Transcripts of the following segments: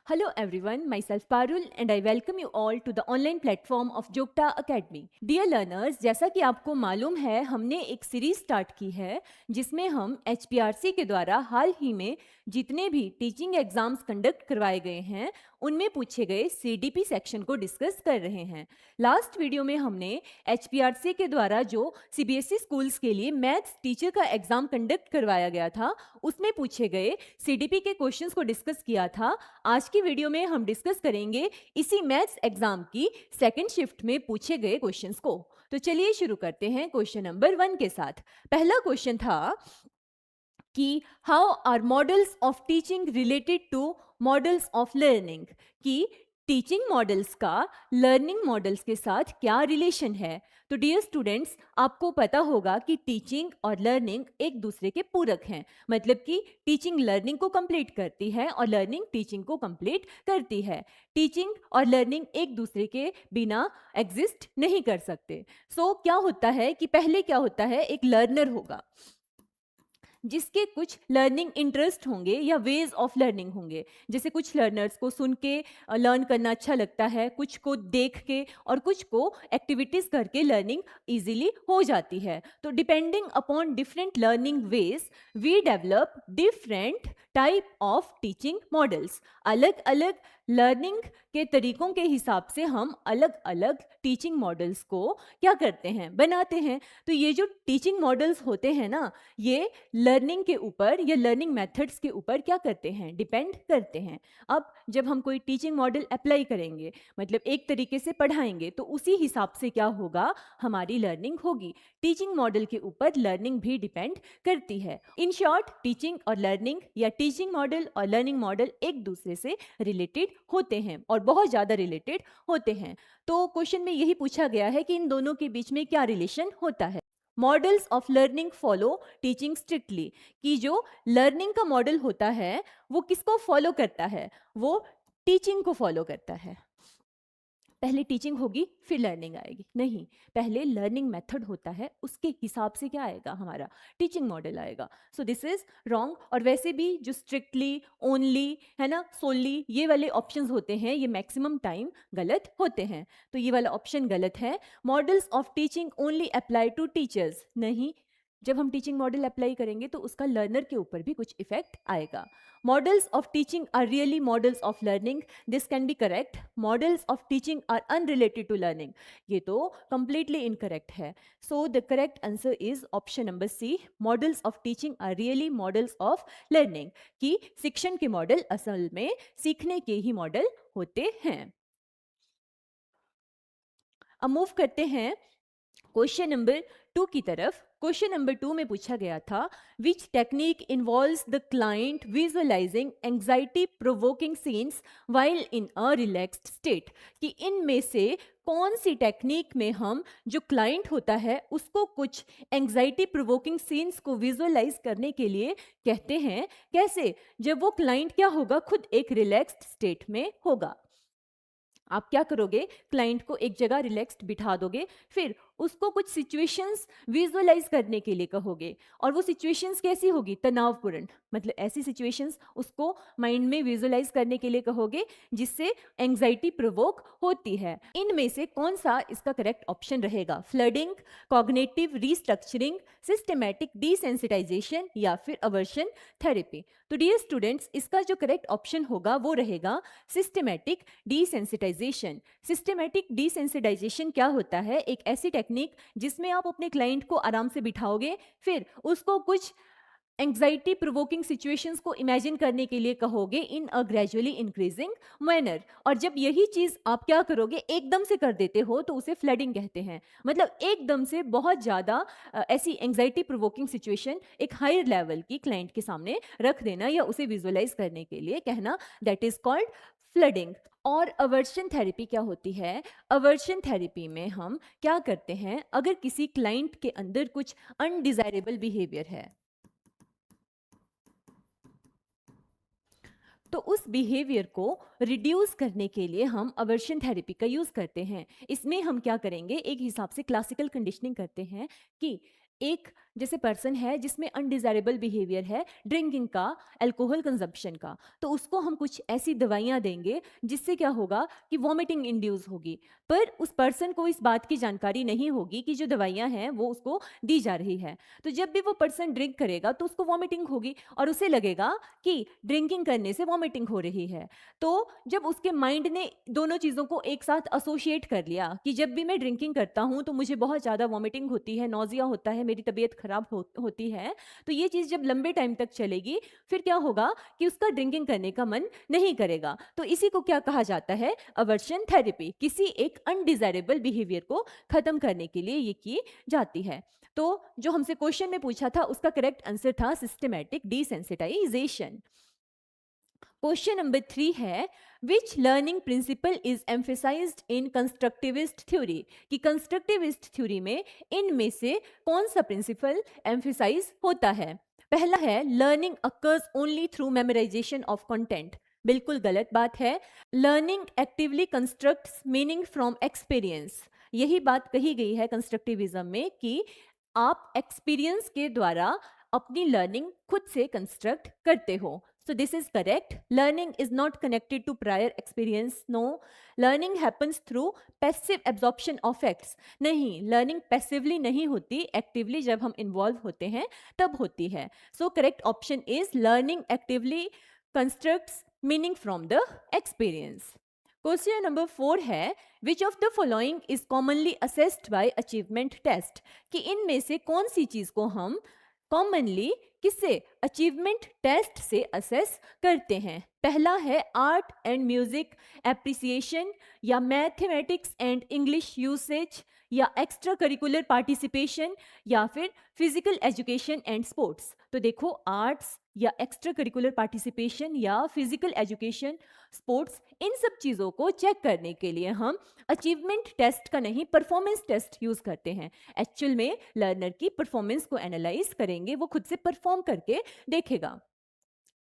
Hello everyone, myself Parul and I welcome you all to the online platform of Jokta Academy. Dear learners, जैसा कि आपको मालूम है हमने एक सीरीज स्टार्ट की है जिसमें हम HPRC के द्वारा हाल ही में जितने भी टीचिंग एग्जाम्स कंडक्ट करवाए गए हैं उनमें पूछे गए CDP सेक्शन को डिस्कस कर रहे हैं। लास्ट वीडियो में हमने HPRC के द्वारा जो CBSE स्कूल्स के लिए मैथ्स टीचर का एग्जाम कंडक्ट करवाया गया था उसमें पूछे गए CDP के क्वेश्चंस को डिस्कस किया था। आज की वीडियो में हम डिस्कस करेंगे इसी मैथ्स एग्जाम की सेकंड शिफ्ट में पूछे गए क्वेश्चंस को। तो चलिए शुरू करते हैं क्वेश्चन नंबर 1 के साथ। पहला क्वेश्चन था कि how are models of teaching related to models of learning, कि टीचिंग मॉडल्स का लर्निंग मॉडल्स के साथ क्या रिलेशन है। तो डियर स्टूडेंट्स, आपको पता होगा कि टीचिंग और लर्निंग एक दूसरे के पूरक हैं, मतलब कि टीचिंग लर्निंग को कंप्लीट करती है और लर्निंग टीचिंग को कंप्लीट करती है। टीचिंग और लर्निंग एक दूसरे के बिना एग्जिस्ट नहीं कर सकते। सो क्या होता है कि पहले क्या होता है, एक लर्नर होगा जिसके कुछ लर्निंग इंटरेस्ट होंगे या वेज ऑफ लर्निंग होंगे। जैसे कुछ लर्नर्स को सुन के लर्न करना अच्छा लगता है, कुछ को देख के और कुछ को एक्टिविटीज करके लर्निंग इजीली हो जाती है। तो depending upon different learning ways we develop different type of teaching models. अलग अलग लर्निंग के तरीकों के हिसाब से हम अलग अलग टीचिंग मॉडल्स को क्या करते हैं, बनाते हैं। तो ये जो टीचिंग मॉडल्स होते हैं ना, ये लर्निंग के ऊपर या लर्निंग मेथड्स के ऊपर क्या करते हैं, डिपेंड करते हैं। अब जब हम कोई टीचिंग मॉडल अप्लाई करेंगे, मतलब एक तरीके से पढ़ाएंगे, तो उसी हिसाब से क्या होगा, हमारी लर्निंग होगी। टीचिंग मॉडल के ऊपर लर्निंग भी डिपेंड करती है। इन शॉर्ट, टीचिंग और लर्निंग या टीचिंग मॉडल और लर्निंग मॉडल एक दूसरे से रिलेटेड होते हैं और बहुत ज़्यादा रिलेटेड होते हैं। तो क्वेश्चन में यही पूछा गया है कि इन दोनों के बीच में क्या रिलेशन होता है। Models of learning follow teaching strictly, कि जो लर्निंग का मॉडल होता है वो किसको फॉलो करता है, वो टीचिंग को फॉलो करता है। पहले टीचिंग होगी फिर लर्निंग आएगी, नहीं, पहले लर्निंग मेथड होता है, उसके हिसाब से क्या आएगा, हमारा टीचिंग मॉडल आएगा। सो दिस इज रॉन्ग। और वैसे भी जो स्ट्रिक्टली, ओनली है ना, सोली, ये वाले ऑप्शंस होते हैं, ये मैक्सिमम टाइम गलत होते हैं। तो ये वाला ऑप्शन गलत है। Models of teaching only apply to teachers, नहीं, जब हम टीचिंग मॉडल अप्लाई करेंगे तो उसका लर्नर के ऊपर भी कुछ इफेक्ट आएगा। Models of teaching are really models of learning, this can be correct. Models of teaching are unrelated to learning, ये तो कंप्लीटली इनकरेक्ट है। So the correct answer is option number C, models of teaching are really models of learning, कि शिक्षण के model असल में सीखने के ही मॉडल होते हैं। अब मूव करते हैं क्वेश्चन नंबर 2 की तरफ। क्वेश्चन नंबर 2 में पूछा गया था, which technique involves the client visualising anxiety provoking scenes while in a relaxed state, कि इनमें से कौन सी टेक्निक में हम जो क्लाइंट होता है उसको कुछ एंग्जाइटी प्रोवोकिंग सीन्स को विजुअलाइज करने के लिए कहते हैं। कैसे, जब वो क्लाइंट क्या होगा, खुद एक रिलैक्स्ड स्टेट में होगा। आप क्या करोगे, क्लाइंट को एक जगह रिलैक्स्ड बिठा दोगे, फिर उसको कुछ सिचुएशंस विजुअलाइज करने के लिए कहोगे, और वो सिचुएशंस कैसी होगी, तनावपूर्ण, मतलब ऐसी सिचुएशंस उसको माइंड में विजुअलाइज करने के लिए कहोगे जिससे एंग्जाइटी प्रोवोक होती है। इनमें से कौन सा इसका करेक्ट ऑप्शन रहेगा, flooding, cognitive restructuring, systematic desensitization या फिर अवर्शन थेरेपी। तो डियर स्टूडेंट्स, इसका जो करेक्ट ऑप्शन होगा वो रहेगा सिस्टमैटिक डिसेंसिटाइजेशन। सिस्टमैटिक डिसेंसिटाइजेशन क्या होता है, एक ऐसी टेक्निक जिसमें आप अपने क्लाइंट को आराम से बिठाओगे, फिर उसको कुछ एंग्जाइटी प्रोवोकिंग सिचुएशंस को इमेजिन करने के लिए कहोगे इन अ ग्रेजुअली इंक्रीजिंग मैनर, और जब यही चीज आप क्या करोगे, एकदम से कर देते हो, तो उसे फ्लडिंग कहते हैं। मतलब एकदम से बहुत ज्यादा ऐसी एंग्जाइटी प्रोवोकिंग सिचुएशन एक हायर लेवल की क्लाइंट के सामने रख देना या उसे विजुअलाइज करने के लिए कहना, दैट इज कॉल्ड फ्लडिंग। और अवर्शन थेरेपी क्या होती है, अवर्शन थेरेपी में हम क्या करते हैं, अगर किसी क्लाइंट के अंदर कुछ अनडिजायरेबल बिहेवियर है तो उस बिहेवियर को रिड्यूस करने के लिए हम अवर्शन थेरेपी का यूज करते हैं। इसमें हम क्या करेंगे, एक हिसाब से क्लासिकल कंडीशनिंग करते हैं कि एक जैसे पर्सन है जिसमें अनडिजायरेबल बिहेवियर है ड्रिंकिंग का, अल्कोहल कंजप्शन का, तो उसको हम कुछ ऐसी दवाइयाँ देंगे जिससे क्या होगा कि वॉमिटिंग इंड्यूस होगी। पर उस पर्सन को इस बात की जानकारी नहीं होगी कि जो दवाइयाँ हैं वो उसको दी जा रही है। तो जब भी वो पर्सन ड्रिंक करेगा तो उसको वॉमिटिंग होगी और उसे लगेगा कि ड्रिंकिंग करने से वॉमिटिंग हो रही है। तो जब उसके माइंड ने दोनों चीज़ों को एक साथ एसोसिएट कर लिया कि जब भी मैं ड्रिंकिंग करता हूँ तो मुझे बहुत ज़्यादा वॉमिटिंग होती है, नौजिया होता है, मेरी तबीयत खराब होती है, तो ये चीज़ जब लंबे टाइम तक चलेगी फिर क्या होगा कि उसका ड्रिंकिंग करने का मन नहीं करेगा। तो इसी को क्या कहा जाता है? Aversion therapy. किसी एक अनडिजायरेबल बिहेवियर को खत्म करने के लिए ये की जाती है। तो जो हमसे क्वेश्चन में पूछा था उसका करेक्ट आंसर था सिस्टमैटिक डिसेंसिटाइजेशन। क्वेश्चन नंबर 3 है which learning principle is emphasised in constructivist theory, कि कंस्ट्रक्टिविस्ट थ्योरी में इनमें से कौन सा प्रिंसिपल एम्फेसाइज होता है? पहला है learning occurs only through memorisation of content. बिल्कुल गलत बात है। Learning actively constructs meaning from experience. यही बात कही गई है कंस्ट्रक्टिविज्म में कि आप एक्सपीरियंस के द्वारा अपनी लर्निंग खुद से कंस्ट्रक्ट करते हो। So this is correct. Learning is not connected to prior experience. No. Learning happens through passive absorption of facts. नहीं, learning passively नहीं होती, actively जब हम involve होते हैं तब होती है. So correct option is learning actively constructs meaning from the experience. Question number 4 है which of the following is commonly assessed by achievement test, कि इनमें से कौन सी चीज को हम कॉमनली किससे? अचीवमेंट टेस्ट से असेस करते हैं। पहला है आर्ट एंड म्यूजिक एप्रिसिएशन, या मैथमेटिक्स एंड इंग्लिश यूसेज, या एक्स्ट्रा करिकुलर पार्टिसिपेशन, या फिर फिजिकल एजुकेशन एंड स्पोर्ट्स। तो देखो आर्ट्स या एक्स्ट्रा करिकुलर पार्टिसिपेशन या फिजिकल एजुकेशन, स्पोर्ट्स, इन सब चीज़ों को चेक करने के लिए हम अचीवमेंट टेस्ट का नहीं परफॉर्मेंस टेस्ट यूज करते हैं। एक्चुअल में लर्नर की परफॉर्मेंस को एनालाइज करेंगे, वो खुद से परफॉर्म करके देखेगा।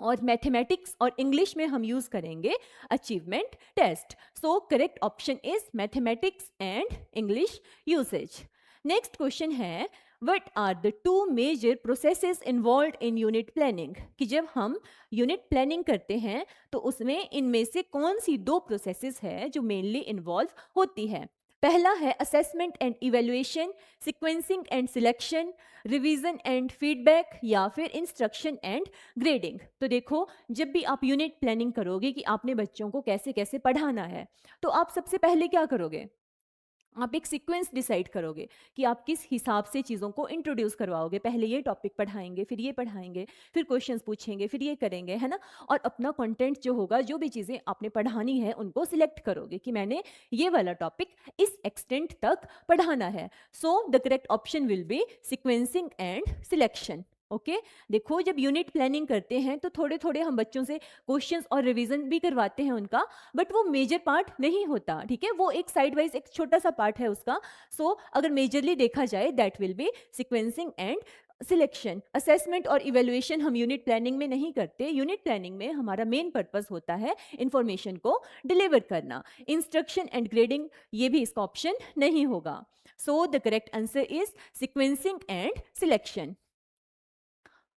और मैथमेटिक्स और इंग्लिश में हम यूज करेंगे achievement test. So correct option is mathematics and English usage. Next question है What are the two major processes involved in unit planning, कि जब हम यूनिट प्लानिंग करते हैं तो उसमें इनमें से कौन सी दो प्रोसेसेस है जो मेनली इन्वॉल्व होती है? पहला है assessment and evaluation, sequencing and selection, revision and feedback, या फिर इंस्ट्रक्शन एंड ग्रेडिंग। तो देखो जब भी आप यूनिट प्लानिंग करोगे कि आपने बच्चों को कैसे कैसे पढ़ाना है, तो आप सबसे पहले क्या करोगे? आप एक सीक्वेंस डिसाइड करोगे कि आप किस हिसाब से चीज़ों को इंट्रोड्यूस करवाओगे। पहले ये टॉपिक पढ़ाएंगे, फिर ये पढ़ाएंगे, फिर क्वेश्चंस पूछेंगे, फिर ये करेंगे, है ना। और अपना कंटेंट जो होगा, जो भी चीज़ें आपने पढ़ानी है उनको सिलेक्ट करोगे कि मैंने ये वाला टॉपिक इस एक्सटेंट तक पढ़ाना है। So the correct option will be sequencing and selection. Okay देखो जब यूनिट प्लानिंग करते हैं तो थोड़े थोड़े हम बच्चों से क्वेश्चंस और रिवीजन भी करवाते हैं उनका, बट वो मेजर पार्ट नहीं होता, ठीक है, वो एक साइड वाइज एक छोटा सा पार्ट है उसका। सो अगर मेजरली देखा जाए that will be sequencing and selection. Assessment और इवेल्युएशन हम यूनिट प्लानिंग में नहीं करते। यूनिट प्लानिंग में हमारा मेन पर्पस होता है इंफॉर्मेशन को डिलीवर करना। इंस्ट्रक्शन एंड ग्रेडिंग ये भी इसका ऑप्शन नहीं होगा। सो the correct answer is sequencing and selection.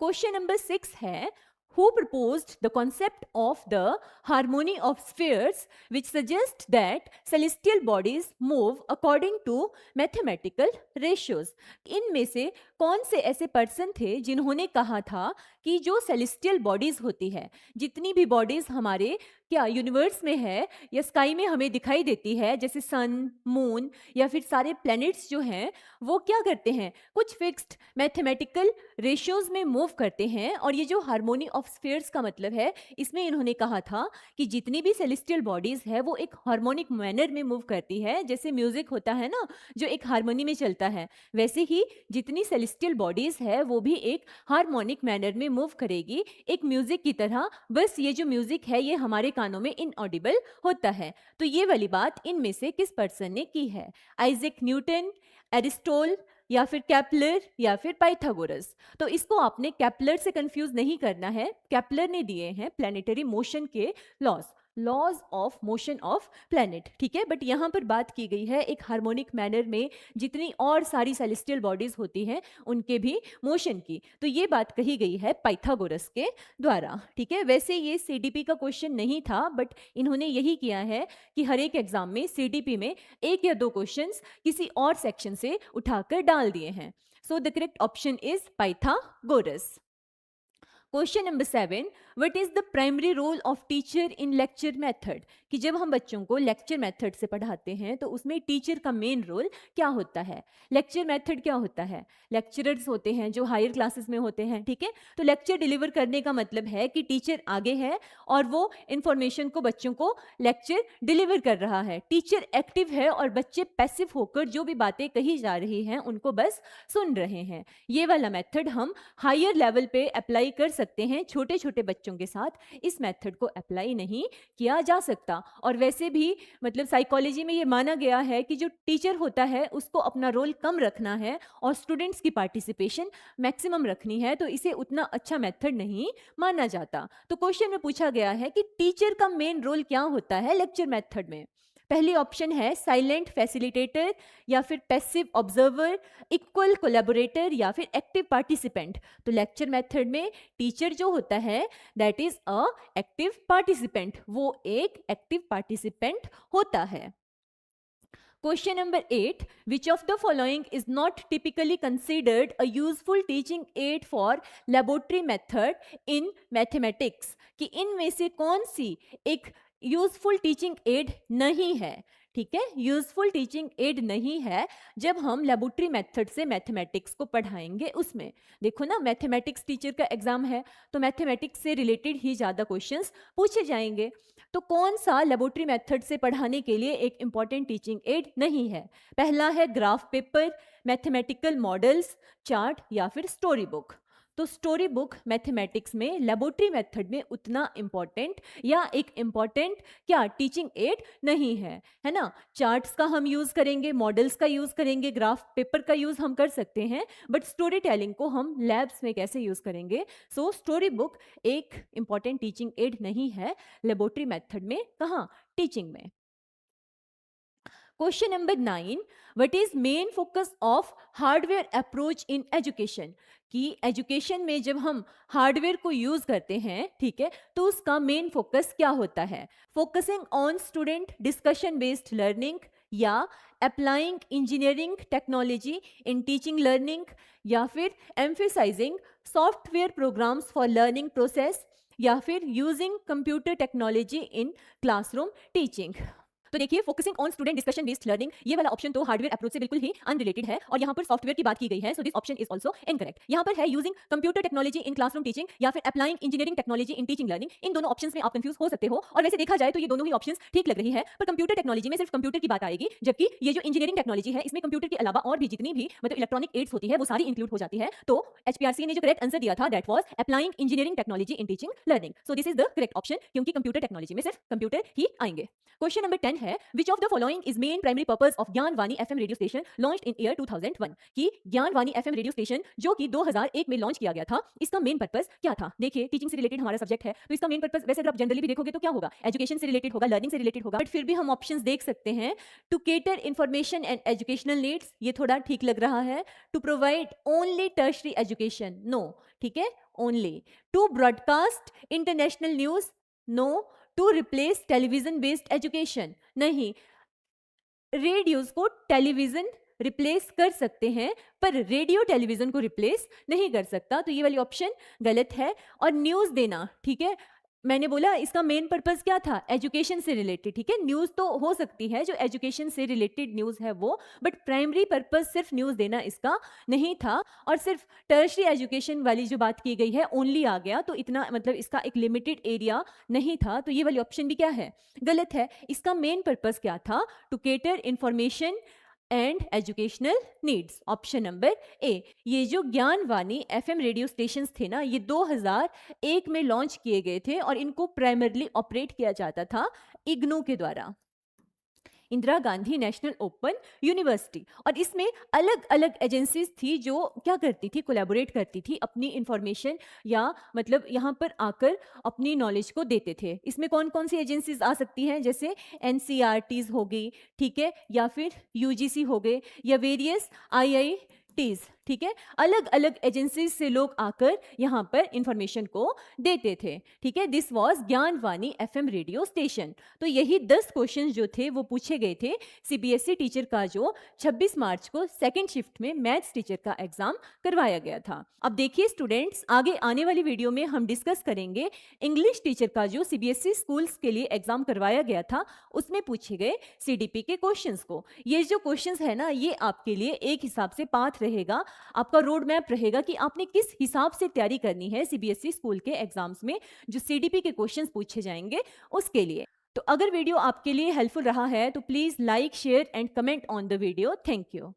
Question number 6 है who proposed the concept of the harmony of spheres which suggests that celestial bodies move according to mathematical ratios। इनमें से कौन से ऐसे पर्सन थे जिन्होंने कहा था कि जो सेलेस्टियल बॉडीज होती है, जितनी भी बॉडीज हमारे क्या यूनिवर्स में है या स्काई में हमें दिखाई देती है, जैसे सन, मून या फिर सारे प्लैनेट्स जो हैं, वो क्या करते हैं? कुछ फिक्स्ड मैथमेटिकल रेशियोज में मूव करते हैं। और ये जो हार्मोनी ऑफ स्फीयर्स का मतलब है, इसमें इन्होंने कहा था कि जितनी भी सेलेस्टियल बॉडीज है वो एक हार्मोनिक मैनर में मूव करती है। जैसे म्यूजिक होता है ना जो एक हार्मोनी में चलता है, वैसे ही जितनी सेलेस्टियल बॉडीज है वो भी एक हार्मोनिक मैनर में मूव करेगी, एक म्यूजिक की तरह। बस ये जो म्यूजिक है ये हमारे कानों में इनऑडिबल होता है। तो ये वाली बात इनमें से किस पर्सन ने की है? आइजैक न्यूटन, एरिस्टोटल, या फिर केपलर, या फिर पाइथागोरस। तो इसको आपने केपलर से कंफ्यूज नहीं करना है। केपलर ने दिए हैं प्लैनेटरी मोशन के laws. Laws of motion of planet, ठीक है। बट यहाँ पर बात की गई है एक हार्मोनिक मैनर में जितनी और सारी सेलेस्टियल बॉडीज होती हैं उनके भी मोशन की, तो ये बात कही गई है पाइथागोरस के द्वारा, ठीक है। वैसे ये सीडीपी का क्वेश्चन नहीं था, बट इन्होंने यही किया है कि हर एक एग्जाम में सीडीपी में एक या दो क्वेश्चंस किसी और सेक्शन से उठाकर डाल दिए हैं। So the correct option is Pythagoras. Question number 7, what is the primary role of teacher in lecture method, कि जब हम बच्चों को लेक्चर मेथड से पढ़ाते हैं तो उसमें टीचर का मेन रोल क्या होता है। लेक्चर मेथड क्या होता है, लेक्चरर्स होते हैं जो हायर क्लासेस में होते हैं, ठीक है। तो लेक्चर डिलीवर करने का मतलब है कि टीचर आगे है और वो इंफॉर्मेशन को बच्चों को लेक्चर डिलीवर कर रहा है। टीचर एक्टिव है और बच्चे पैसिव होकर जो भी बातें कही जा रही हैं उनको बस सुन रहे हैं। ये वाला मेथड हम हायर लेवल पे अप्लाई कर सकते हैं, छोटे छोटे बच्चों के साथ इस मेथड को अप्लाई नहीं किया जा सकता। और वैसे भी मतलब साइकोलॉजी में ये माना गया है कि जो टीचर होता है उसको अपना रोल कम रखना है और स्टूडेंट्स की पार्टिसिपेशन मैक्सिमम रखनी है, तो इसे उतना अच्छा मेथड नहीं माना जाता। तो क्वेश्चन में पूछा गया है कि टीचर का मेन रोल क्या होता है लेक्चर मेथड में। पहली ऑप्शन है साइलेंट फैसिलिटेटर या फिर पैसिव ऑब्जर्वर, इक्वल कोलैबोरेटर या फिर एक्टिव पार्टिसिपेंट। तो लेक्चर मेथड में टीचर जो होता है that is a active participant, वो एक एक्टिव पार्टिसिपेंट होता है। Question number 8, which of the following is not typically considered a useful teaching aid for laboratory method in mathematics, कि इनमें से कौन सी एक यूजफुल टीचिंग एड नहीं है, ठीक है। यूजफुल टीचिंग एड नहीं है जब हम लेबोरेटरी मेथड से मैथमेटिक्स को पढ़ाएंगे। उसमें देखो ना, मैथमेटिक्स टीचर का एग्जाम है तो मैथमेटिक्स से रिलेटेड ही ज़्यादा क्वेश्चंस पूछे जाएंगे। तो कौन सा लेबोरेटरी मेथड से पढ़ाने के लिए एक इंपॉर्टेंट टीचिंग एड नहीं है। पहला है graph paper, mathematical models, chart या फिर स्टोरी बुक। तो स्टोरी बुक मैथमेटिक्स में लेबोरेटरी मेथड में उतना इंपॉर्टेंट या एक इंपॉर्टेंट क्या टीचिंग एड नहीं है ना। चार्ट्स का हम यूज करेंगे, मॉडल्स का यूज करेंगे, ग्राफ पेपर का यूज हम कर सकते हैं, बट स्टोरी टेलिंग को हम लैब्स में कैसे यूज करेंगे। सो स्टोरी बुक एक इंपॉर्टेंट टीचिंग एड नहीं है लेबोरेटरी मेथड में, कहाँ, टीचिंग में। Question number 9, what is main focus of hardware approach in education, कि एजुकेशन में जब हम हार्डवेयर को यूज करते हैं, ठीक है, तो उसका मेन फोकस क्या होता है। Focusing on student discussion based learning, या applying engineering technology in teaching learning, या फिर emphasising software programs for learning process, या फिर using computer technology in classroom teaching. तो देखिए, focusing on student discussion based learning, ये वाला ऑप्शन तो हार्डवेयर अप्रोच से बिल्कुल ही अनरिलेटेड है और यहाँ पर सॉफ्टवेयर की बात की गई है, so this option is also incorrect. यहाँ पर है using computer technology in classroom teaching या फिर applying engineering technology in teaching learning. इन दोनों ऑप्शंस में आप कंफ्यूज हो सकते हो और वैसे देखा जाए तो ये दोनों ही ऑप्शंस ठीक लग रही है, पर कंप्यूटर टेक्नोलॉजी में सिर्फ कंप्यूटर की बात आएगी, जबकि ये जो इंजीनियरिंग टेक्नोलॉजी है इसमें कंप्यूटर के अलावा और भी जितनी भी मतलब इलेक्ट्रॉनिक एड्स होती है वो सारी इंक्लूड हो जाती है। तो एचपीआरसी ने जो करेक्ट आंसर दिया था that was applying engineering technology in teaching learning. So this is the correct option, क्योंकि कंप्यूटर टेक्नोलॉजी में सिर्फ कंप्यूटर ही आएंगे। क्वेश्चन नंबर 10 है, which of the following is main primary purpose of Gyan Vani FM radio station launched in year 2001, कि ज्ञान Vani FM radio station जो कि 2001 में लॉन्च किया गया था, इसका मेन पर्पस क्या था। देखिए, टीचिंग से रिलेटेड हमारा सब्जेक्ट है तो इसका मेन पर्पस वैसे अगर आप जनरली भी देखोगे तो क्या होगा, एजुकेशन से रिलेटेड होगा, लर्निंग से रिलेटेड होगा, बट फिर भी हम ऑप्शंस देख सकते हैं। To cater information and educational needs, ये थोड़ा ठीक लग रहा है। To provide only tertiary education, no, ठीक है, only. To broadcast international news, no. To replace television based education, नहीं। रेडियोज को टेलीविजन रिप्लेस कर सकते हैं पर रेडियो टेलीविजन को रिप्लेस नहीं कर सकता, तो ये वाली ऑप्शन गलत है। और न्यूज देना, ठीक है, मैंने बोला इसका मेन पर्पस क्या था, एजुकेशन से रिलेटेड, ठीक है। न्यूज तो हो सकती है जो एजुकेशन से रिलेटेड न्यूज है वो, बट प्राइमरी पर्पस सिर्फ न्यूज देना इसका नहीं था। और सिर्फ टर्शरी एजुकेशन वाली जो बात की गई है ओनली आ गया, तो इतना मतलब इसका एक लिमिटेड एरिया नहीं था, तो ये वाली ऑप्शन भी क्या है, गलत है। इसका मेन पर्पस क्या था, to cater information and educational needs, option number A. ये जो ज्ञान वाणी एफएम रेडियो स्टेशंस थे ना, ये 2001 में लॉन्च किए गए थे और इनको प्राइमरली ऑपरेट किया जाता था इग्नू के द्वारा। Indira Gandhi national open university. और इसमें अलग अलग एजेंसीज थी जो क्या करती थी, कोलैबोरेट करती थी, अपनी इंफॉर्मेशन या मतलब यहाँ पर आकर अपनी नॉलेज को देते थे। इसमें कौन कौन सी एजेंसीज आ सकती हैं, जैसे एनसीईआरटीज हो गई, ठीक है, या फिर यूजीसी हो गए, या वेरियस आईआईटीज, ठीक है। अलग अलग एजेंसीज से लोग आकर यहाँ पर इंफॉर्मेशन को देते थे, ठीक है। This was Gyanvani FM radio station. तो यही 10 क्वेश्चन जो थे वो पूछे गए थे सीबीएसई टीचर का, जो 26 मार्च को सेकंड शिफ्ट में मैथ्स टीचर का एग्जाम करवाया गया था। अब देखिए स्टूडेंट्स, आगे आने वाली वीडियो में हम डिस्कस करेंगे इंग्लिश टीचर का जो सीबीएसई स्कूल्स के लिए एग्जाम करवाया गया था, उसमें पूछे गए सीडीपी के क्वेश्चंस को। ये जो क्वेश्चंस है ना, ये आपके लिए एक हिसाब से पाथ रहेगा, आपका रोड मैप रहेगा कि आपने किस हिसाब से तैयारी करनी है सीबीएसई स्कूल के एग्जाम्स में जो सीडीपी के क्वेश्चंस पूछे जाएंगे उसके लिए। तो अगर वीडियो आपके लिए हेल्पफुल रहा है तो please like, share and comment on the video. Thank you.